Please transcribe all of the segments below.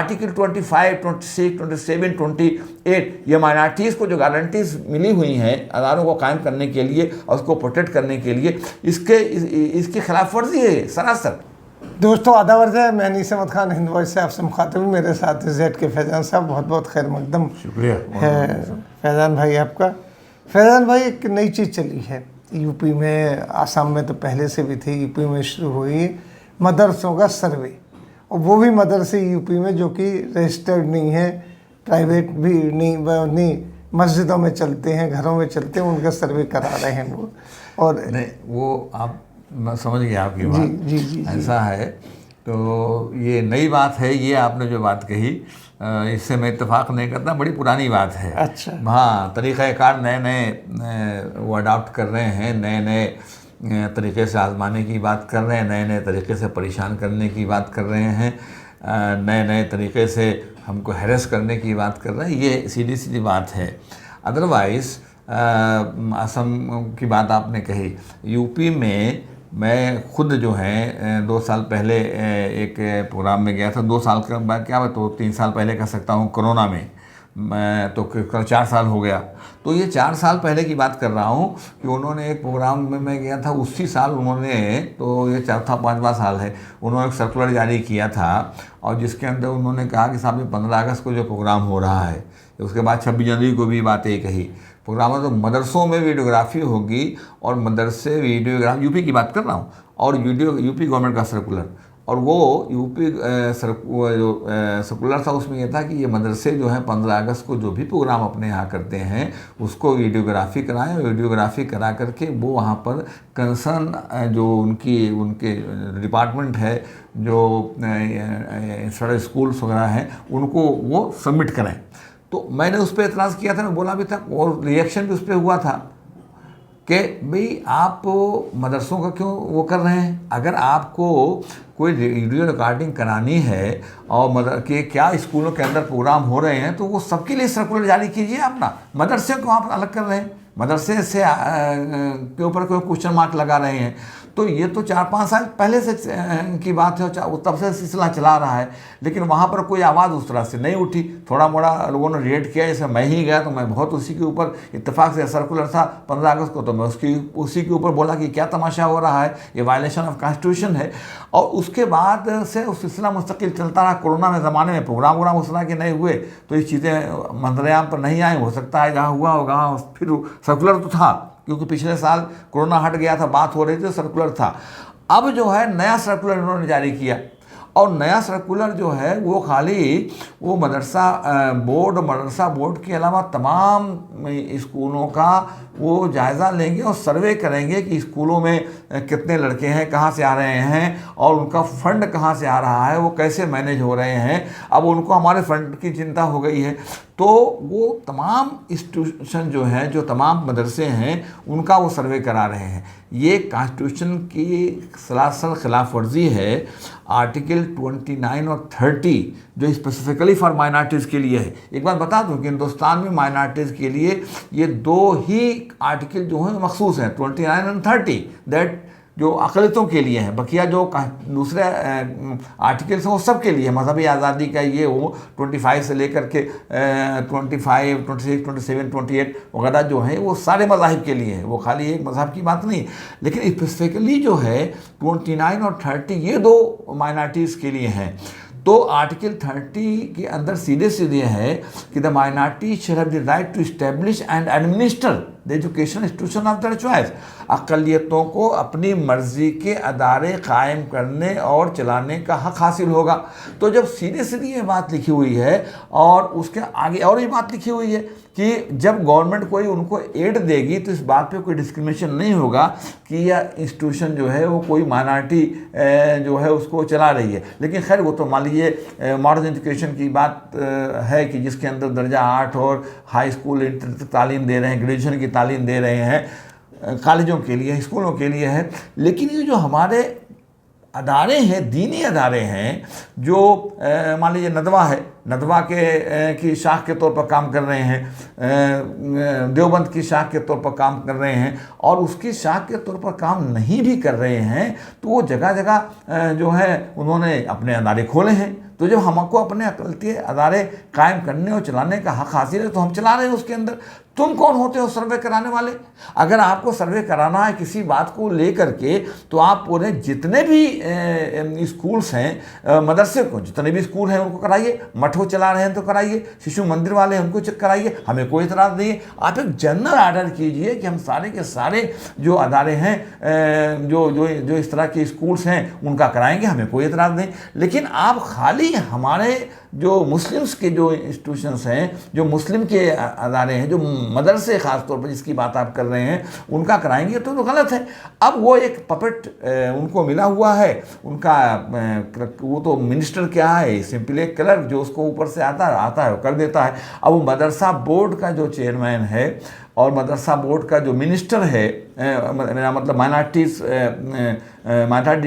Article 25, 26, 27, 28 ये minorities को जो गारंटीज मिली हुई हैं अदारों को कायम करने के लिए और उसको प्रोटेक्ट करने के लिए, इसके खिलाफ वर्जी है सरासर। दोस्तों आदाब अर्ज़ है, मैं अनीस अहमद खान हिंद वॉइस से आपसे मुखातिब हूँ। मेरे साथ जेड के फैज़ान साहब, बहुत बहुत खैर मकदम शुक्रिया है फैज़ान भाई आपका। फैज़ान भाई, एक नई चीज़ चली है यूपी में, आसाम में तो पहले से भी थी, यूपी में शुरू हुई मदरसों का सर्वे, और वो भी मदरसे यूपी में जो कि रजिस्टर्ड नहीं है, प्राइवेट भी नहीं मस्जिदों में चलते हैं, घरों में चलते हैं, उनका सर्वे करा रहे हैं वो। और नहीं, वो आप, मैं समझ गया आपकी बात। जी जी जी ऐसा है, तो ये नई बात है, ये आपने जो बात कही इससे मैं इत्तेफाक नहीं करता, बड़ी पुरानी बात है। अच्छा, हाँ, तरीक़ाकार नए नए वो अडॉप्ट कर रहे हैं, नए नए तरीक़े से आजमाने की बात कर रहे हैं, नए नए तरीक़े से परेशान करने की बात कर रहे हैं, नए नए तरीक़े से हमको हैरेस करने की बात कर रहे हैं। ये सीधी सीधी बात है। अदरवाइज़ असम की बात आपने कही, यूपी में मैं खुद जो है 2 साल पहले एक प्रोग्राम में गया था। 2 साल का बाद क्या, तो 3 साल पहले कह सकता हूँ, कोरोना में। मैं तो कल 4 साल हो गया, तो ये 4 साल पहले की बात कर रहा हूँ कि उन्होंने एक प्रोग्राम में मैं गया था। उसी साल उन्होंने, तो ये 4था-5वां साल है, उन्होंने एक सर्कुलर जारी किया था, और जिसके अंदर उन्होंने कहा कि साहब 15 अगस्त को जो प्रोग्राम हो रहा है, उसके बाद 26 जनवरी को भी बात एक कही, प्रोग्राम है तो मदरसों में वीडियोग्राफी होगी, और मदरसे वीडियोग्राफी, यूपी की बात कर रहा हूँ, और यूपी गवर्नमेंट का सर्कुलर, और वो यूपी जो सर्कुलर था उसमें यह था कि ये मदरसे जो हैं 15 अगस्त को जो भी प्रोग्राम अपने यहाँ करते हैं उसको वीडियोग्राफी कराएं, और वीडियोग्राफी करा करके वो वहाँ पर कंसर्न जो उनके डिपार्टमेंट है, जो स्कूल्स वगैरह हैं, उनको वो सबमिट करें। तो मैंने उस पर एतराज़ किया था, मैं बोला भी था, और रिएक्शन भी उस पर हुआ था कि भाई आप मदरसों का क्यों वो कर रहे हैं। अगर आपको कोई वीडियो रिकॉर्डिंग करानी है और कि क्या स्कूलों के अंदर प्रोग्राम हो रहे हैं, तो वो सबके लिए सर्कुलर जारी कीजिए। अपना मदरसे को आप अलग कर रहे हैं, मदरसे से के ऊपर कोई क्वेश्चन मार्क लगा रहे हैं। तो ये तो 4-5 साल पहले से की बात है, तब से सिलसिला चला रहा है, लेकिन वहाँ पर कोई आवाज़ उस तरह से नहीं उठी। थोड़ा मोड़ा लोगों ने रिएक्ट किया, जैसे मैं ही गया तो मैं बहुत उसी के ऊपर, इत्तेफाक से सर्कुलर था 15 अगस्त को, तो मैं उसी के ऊपर बोला कि क्या तमाशा हो रहा है, ये वायलेशन ऑफ कॉन्स्टिट्यूशन है। और उसके बाद से उस सिलसिला मुस्तकिल चलता रहा। कोरोना में ज़माने में प्रोग्राम उस तरह के नहीं हुए, तो ये चीज़ें मंजरेआम पर नहीं आई। हो सकता है जहाँ हुआ होगा फिर सर्कुलर तो था, क्योंकि पिछले साल कोरोना हट गया था, बात हो रही थी, सर्कुलर था। अब जो है नया सर्कुलर इन्होंने जारी किया, और नया सर्कुलर जो है वो खाली वो मदरसा बोर्ड के अलावा तमाम स्कूलों का वो जायज़ा लेंगे और सर्वे करेंगे कि स्कूलों में कितने लड़के हैं, कहाँ से आ रहे हैं, और उनका फ़ंड कहाँ से आ रहा है, वो कैसे मैनेज हो रहे हैं। अब उनको हमारे फ़ंड की चिंता हो गई है, तो वो तमाम इंस्टीट्यूशन जो हैं, जो तमाम मदरसे हैं, उनका वो सर्वे करा रहे हैं। ये कॉन्स्टिट्यूशन की सरासर खिलाफ वर्जी है। आर्टिकल 29 और 30 जो स्पेसिफिकली फॉर माइनॉरिटीज़ के लिए है। एक बात बता दूं कि हिंदुस्तान में माइनॉरिटीज़ के लिए ये 2 ही आर्टिकल जो हैं मखसूस हैं, 29 और 30, दैट जो अक़लियतों के लिए हैं। बकिया जो दूसरे आर्टिकल्स हैं वो सब के लिए है। मजहबी आज़ादी का ये वो 25 से लेकर के 25, 26, 27, 28 वगैरह जो है वो सारे मज़ाहिब के लिए है, वो खाली एक मज़हब की बात नहीं। लेकिन स्पेसिफिकली जो है 29 और 30 ये 2 माइनॉरिटीज़ के लिए हैं। तो आर्टिकल 30 के अंदर सीधे है कि the minority shall have the right to establish and administer the education institution of their choice. अक़लियतों को अपनी मर्जी के अदारे कायम करने और चलाने का हक़ हासिल होगा। तो जब सीधे ये बात लिखी हुई है, और उसके आगे और ये बात लिखी हुई है कि जब गवर्नमेंट कोई उनको एड देगी तो इस बात पे कोई डिस्क्रिमिनेशन नहीं होगा कि यह इंस्टीट्यूशन जो है वो कोई माइनॉरिटी जो है उसको चला रही है। लेकिन खैर वो तो मान लीजिए मॉडर्न एजुकेशन की बात है कि जिसके अंदर दर्जा 8 और हाई स्कूल तालीम दे रहे हैं, ग्रेजुएशन की तालीम दे रहे हैं, कॉलेजों के लिए, स्कूलों के लिए है। लेकिन ये जो हमारे अदारे हैं, दीनी अदारे हैं, जो मान लीजिए नदवा है, नदवा की शाख के तौर पर काम कर रहे हैं, देवबंद की शाख के तौर पर काम कर रहे हैं, और उसकी शाख के तौर पर काम नहीं भी कर रहे हैं, तो वो जगह जगह जो है उन्होंने अपने अदारे खोले हैं। तो जब हमको अपने अकलती अदारे कायम करने और चलाने का हक हासिल है तो हम चला रहे हैं उसके अंदर। तुम कौन होते हो सर्वे कराने वाले? अगर आपको सर्वे कराना है किसी बात को लेकर के तो आप पूरे जितने भी स्कूल्स हैं, मदरसे को जितने भी स्कूल हैं उनको कराइए, मठो चला रहे हैं तो कराइए, शिशु मंदिर वाले हैं उनको कराइए, हमें कोई इतराज़ नहीं है। आप एक जनरल आर्डर कीजिए कि हम सारे के सारे जो अदारे हैं, जो जो जो इस तरह के स्कूल्स हैं उनका कराएंगे, हमें कोई इतराज़ नहीं। लेकिन आप खाली हमारे जो मुस्लिम्स के जो इंस्टीट्यूशंस हैं, जो मुस्लिम के अदारे हैं, जो मदरसे ख़ास तौर पर जिसकी बात आप कर रहे हैं उनका कराएंगे तो गलत है। अब वो एक पपेट उनको मिला हुआ है, उनका वो तो मिनिस्टर क्या है, सिंपली एक क्लर्क जो उसको ऊपर से आता है वो कर देता है। अब वो मदरसा बोर्ड का जो चेयरमैन है और मदरसा बोर्ड का जो मिनिस्टर है, मेरा मतलब माइनॉरिटी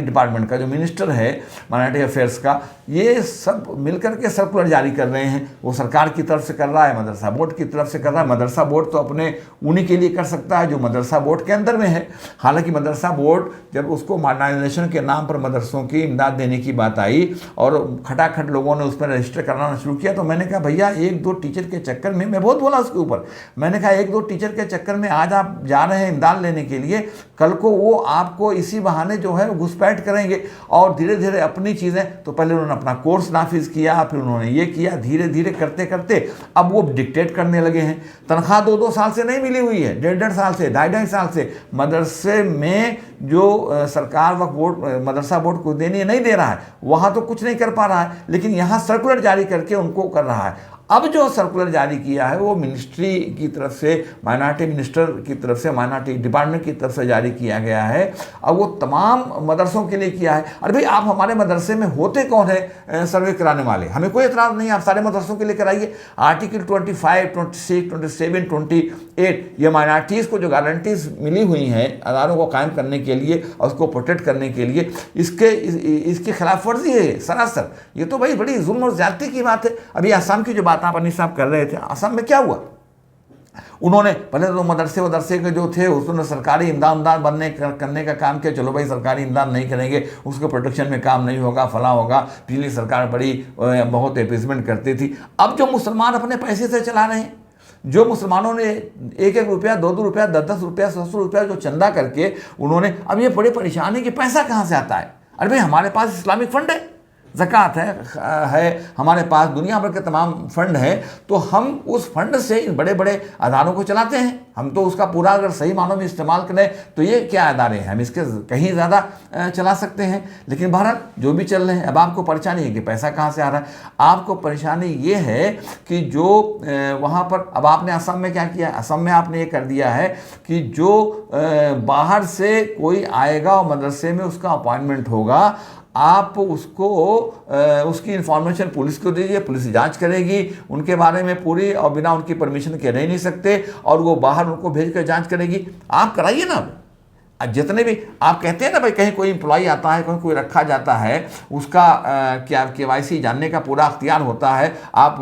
डिपार्टमेंट का जो मिनिस्टर है माइनॉरिटी अफेयर्स का, ये सब मिलकर के सर्कुलर जारी कर रहे हैं। वो सरकार की तरफ से कर रहा है, मदरसा बोर्ड की तरफ से कर रहा है। मदरसा बोर्ड तो अपने उन्हीं के लिए कर सकता है जो मदरसा बोर्ड के अंदर में है। हालांकि मदरसा बोर्ड जब उसको मॉडर्नाइजेशन के नाम पर मदरसों की इमदाद देने की बात आई और खटाखट लोगों ने उस पर रजिस्टर कराना शुरू किया, तो मैंने कहा भैया एक दो टीचर के चक्कर में, मैं बहुत बोला उसके ऊपर, मैंने कहा एक दो टीचर के चक्कर में आज आप जा रहे हैं इमदाद लेने के लिए, कल को वो आपको इसी बहाने जो है घुसपैठ करेंगे और धीरे धीरे अपनी चीज़ें, तो पहले उन्होंने अपना कोर्स नाफिज किया, फिर उन्होंने ये किया, धीरे धीरे करते करते अब वो डिक्टेट करने लगे हैं। तनख्वाह 2-2 साल से नहीं मिली हुई है, 1.5 साल से, 2.5 साल से मदरसे में जो सरकार वक्फ बोर्ड मदरसा बोर्ड को देनी है नहीं दे रहा है, वहाँ तो कुछ नहीं कर पा रहा है, लेकिन यहाँ सर्कुलर जारी करके उनको कर रहा है। अब जो सर्कुलर जारी किया है वो मिनिस्ट्री की तरफ से, माइनॉरिटी मिनिस्टर की तरफ से, माइनॉरिटी डिपार्टमेंट की तरफ से जारी किया गया है। अब वो तमाम मदरसों के लिए किया है। अरे भाई आप हमारे मदरसे में होते कौन है सर्वे कराने वाले? हमें कोई एतराज़ नहीं है, आप सारे मदरसों के लिए कराइए। आर्टिकल 25, 26, 27, 28 ये माइनॉरिटीज़ को जो गारंटीज मिली हुई हैं अदारों को कायम करने के लिए और उसको प्रोटेक्ट करने के लिए, इसके खिलाफ वर्जी है सरासर। ये तो भाई बड़ी जुल्म और ज़्यादती की बात है। अभी आसाम की जो बात आप अनिस साहब कर रहे थे, आसाम में क्या हुआ? उन्होंने पहले तो मदरसे के जो थे उसने सरकारी इमदाद करने का काम किया। चलो भाई सरकारी इमदाद नहीं करेंगे, उसके प्रोटेक्शन में काम नहीं होगा, फला होगा। पिछली सरकार बड़ी बहुत एपीसमेंट करती थी। अब जो मुसलमान अपने पैसे से चला रहे हैं, जो मुसलमानों ने 1-1 रुपया, 2-2 रुपया, 10-10 रुपया, 100 रुपया जो चंदा करके उन्होंने, अब ये बड़े परेशानी कि पैसा कहाँ से आता है? अरे भाई हमारे पास इस्लामिक फंड है, ज़कात है, हमारे पास दुनिया भर के तमाम फंड हैं, तो हम उस फंड से इन बड़े बड़े अदारों को चलाते हैं। हम तो उसका पूरा अगर सही मानों में इस्तेमाल करें तो ये क्या अदारे हैं, हम इसके कहीं ज़्यादा चला सकते हैं। लेकिन बहरहाल जो भी चल रहे हैं, अब आपको परेशानी है कि पैसा कहाँ से आ रहा है। आपको परेशानी ये है कि जो वहाँ पर, अब आपने असम में क्या किया? असम में आपने ये कर दिया है कि जो बाहर से कोई आएगा और मदरसे में उसका अपॉइंटमेंट होगा, आप उसको उसकी इन्फॉर्मेशन पुलिस को दीजिए, पुलिस जांच करेगी उनके बारे में पूरी, और बिना उनकी परमिशन के रह नहीं सकते, और वो बाहर उनको भेज कर जाँच करेगी। आप कराइए ना। जितने भी आप कहते हैं ना भाई, कहीं कोई एम्प्लॉई आता है, कहीं कोई रखा जाता है, उसका क्या KYC जानने का पूरा अख्तियार होता है, आप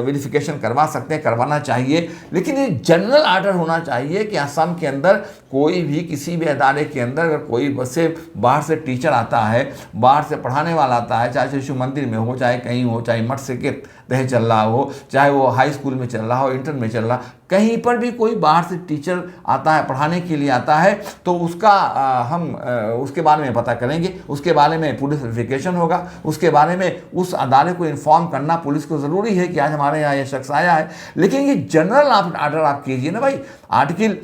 वेरिफिकेशन करवा सकते हैं, करवाना चाहिए। लेकिन ये जनरल आर्डर होना चाहिए कि असम के अंदर कोई भी किसी भी अदारे के अंदर अगर कोई बच्चे बाहर से टीचर आता है, बाहर से पढ़ाने वाला आता है, चाहे शिशु मंदिर में हो, चाहे कहीं हो, चाहे मठ से के तह चल रहा हो, चाहे वो हाई स्कूल में चल रहा हो, इंटर में चल रहा, कहीं पर भी कोई बाहर से टीचर आता है, पढ़ाने के लिए आता है, तो उसका हम उसके बारे में पता करेंगे, उसके बारे में पुलिस वेरिफिकेशन होगा, उसके बारे में उस अदारे को इन्फॉर्म करना पुलिस को ज़रूरी है कि आज हमारे यहाँ ये शख्स आया है। लेकिन ये जनरल आर्डर आप कीजिए ना भाई। आर्टिकल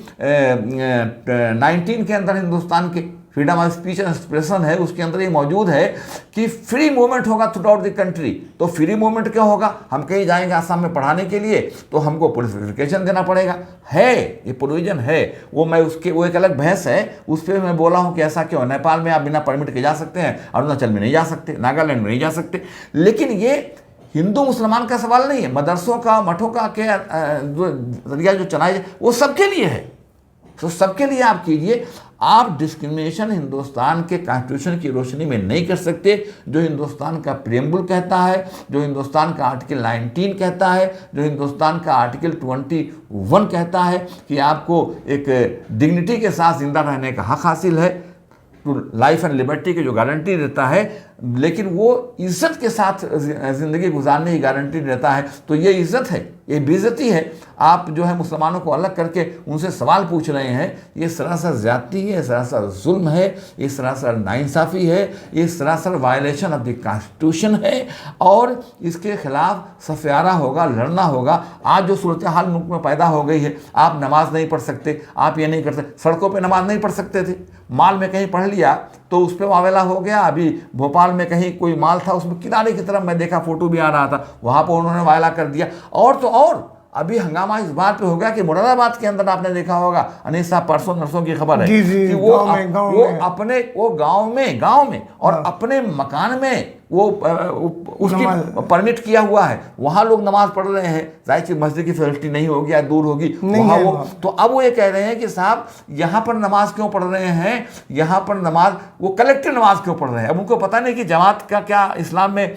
19 के अंदर हिंदुस्तान के freedom of speech and expression है, उसके अंदर ये मौजूद है कि फ्री मूवमेंट होगा थ्रू आउट द कंट्री। तो फ्री मूवमेंट क्या होगा? हम कहीं जाएंगे आसाम में पढ़ाने के लिए तो हमको पुलिस वेरिफिकेशन देना पड़ेगा, है ये प्रोविजन है। वो एक अलग बहस है, उस पर मैं बोला हूँ कि ऐसा क्यों। नेपाल में आप बिना परमिट के जा सकते हैं, अरुणाचल में नहीं जा सकते, नागालैंड में नहीं जा सकते। लेकिन ये हिंदू मुसलमान का सवाल नहीं है, मदरसों का, मठों का क्या जरिया जो चलाए वो सबके लिए है। तो सबके लिए आप कीजिए। आप डिस्क्रिमिनेशन हिंदुस्तान के कॉन्स्टिट्यूशन की रोशनी में नहीं कर सकते। जो हिंदुस्तान का प्रियम्बल कहता है, जो हिंदुस्तान का आर्टिकल 19 कहता है, जो हिंदुस्तान का आर्टिकल 21 कहता है कि आपको एक डिग्निटी के साथ जिंदा रहने का हक हासिल है, तो लाइफ एंड लिबर्टी की जो गारंटी देता है, लेकिन वो इज्जत के साथ ज़िंदगी गुजारने की गारंटी देता है। तो ये इज्जत है, ये बेइज्जती है। आप जो है मुसलमानों को अलग करके उनसे सवाल पूछ रहे हैं, ये सरासर ज़्यादती है, सरासर जुल्म है, ये सरासर नाइंसाफ़ी है, ये सरासर वायलेशन ऑफ द कॉन्स्टिट्यूशन है और इसके खिलाफ सफयारा होगा, लड़ना होगा। आज जो सूरत हाल मुल्क में पैदा हो गई है, आप नमाज नहीं पढ़ सकते, आप ये नहीं कर सकते, सड़कों पे नमाज नहीं पढ़ सकते थे, माल में कहीं पढ़ लिया तो उस पर वावेला हो गया। अभी भोपाल में कहीं कोई माल था, उसमें किनारे की तरफ मैं देखा, फोटो भी आ रहा था, वहाँ पर उन्होंने वायला कर दिया। और तो और अभी हंगामा इस बात पे हो गया कि मुरादाबाद के अंदर आपने देखा होगा, अनीस साहब परसों नरसों की खबर है कि वो अपने गांव में और अपने मकान में वो उसकी परमिट किया हुआ है, वहाँ लोग नमाज पढ़ रहे हैं। जाहिर सी मस्जिद की फैसिलिटी नहीं होगी या दूर होगी वहाँ वो, तो अब वो ये कह रहे हैं कि साहब यहाँ पर नमाज क्यों पढ़ रहे हैं, यहाँ पर नमाज वो कलेक्टिव नमाज क्यों पढ़ रहे हैं। अब उनको पता नहीं कि जमात का क्या इस्लाम में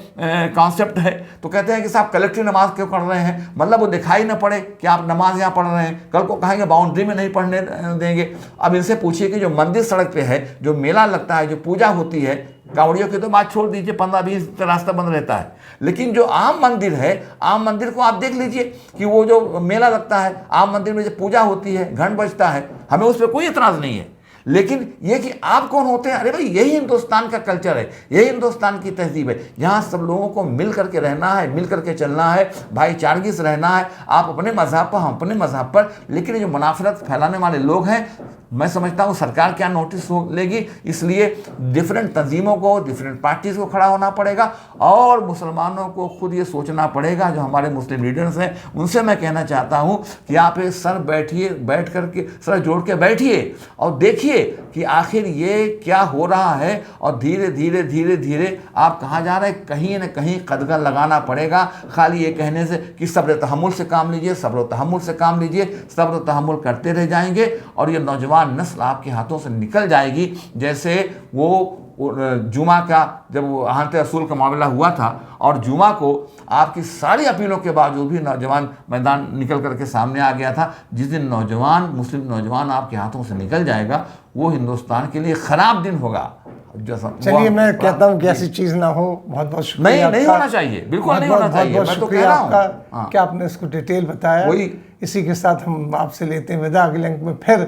कॉन्सेप्ट है, तो कहते हैं कि साहब कलेक्टिव नमाज क्यों पढ़ रहे हैं, मतलब वो दिखाई न पड़े कि आप नमाज यहाँ पढ़ रहे हैं, कल को कहेंगे बाउंड्री में नहीं पढ़ने देंगे। अब इनसे पूछिए कि जो मंदिर सड़क पे है, जो मेला लगता है, जो पूजा होती है, कांवड़ियों की तो बात छोड़ दीजिए, 15-20 रास्ता बंद रहता है, लेकिन जो आम मंदिर है, आम मंदिर को आप देख लीजिए कि वो जो मेला लगता है, आम मंदिर में जो पूजा होती है, घंट बजता है, हमें उस पर कोई एतराज़ नहीं है। लेकिन ये कि आप कौन होते हैं, अरे भाई यही हिंदुस्तान का कल्चर है, यही हिंदुस्तान की तहजीब है। यहाँ सब लोगों को मिल करके रहना है, मिल करके चलना है, भाईचारगी से रहना है। आप अपने मज़हब पर, हम अपने मज़हब पर, लेकिन जो मुनाफरत फैलाने वाले लोग हैं, मैं समझता हूँ सरकार क्या नोटिस लेगी, इसलिए डिफरेंट तंजीमों को, डिफरेंट पार्टीज़ को खड़ा होना पड़ेगा और मुसलमानों को खुद ये सोचना पड़ेगा। जो हमारे मुस्लिम लीडर्स हैं उनसे मैं कहना चाहता हूँ कि आप एक बैठ करके सर जोड़ के बैठिए और देखिए कि आखिर ये क्या हो रहा है और धीरे धीरे आप कहाँ जा रहे हैं। कहीं ना कहीं कदगन लगाना पड़ेगा। खाली ये कहने से कि सब्र तहम्मुल से काम लीजिए, सब्र तहम्मुल से काम लीजिए, सब्र तहम्मुल करते रह जाएंगे और ये नौजवान नस्ल आपके हाथों से निकल जाएगी। जैसे वो जुमा का जब वो आहत रसूल का मामला हुआ था और जुमा को आपकी सारी अपीलों के बावजूद भी नौजवान मैदान निकल करके सामने आ गया था। जिस दिन मुस्लिम नौजवान आपके हाथों से निकल जाएगा, वो हिंदुस्तान के लिए ख़राब दिन होगा। चलिए मैं कहता हूँ कि ऐसी चीज़ ना हो। बहुत बहुत शुक्रिया। नहीं होना चाहिए, बिल्कुल नहीं होना चाहिए। मैं तो कह रहा हूँ क्या आपने इसको डिटेल बताया। इसी के साथ हम आपसे लेते हैं विदा। अगले अंक में फिर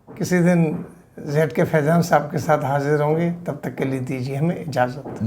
किसी दिन जेड के फैजान साहब के साथ हाजिर होंगे। तब तक के लिए दीजिए हमें इजाज़त।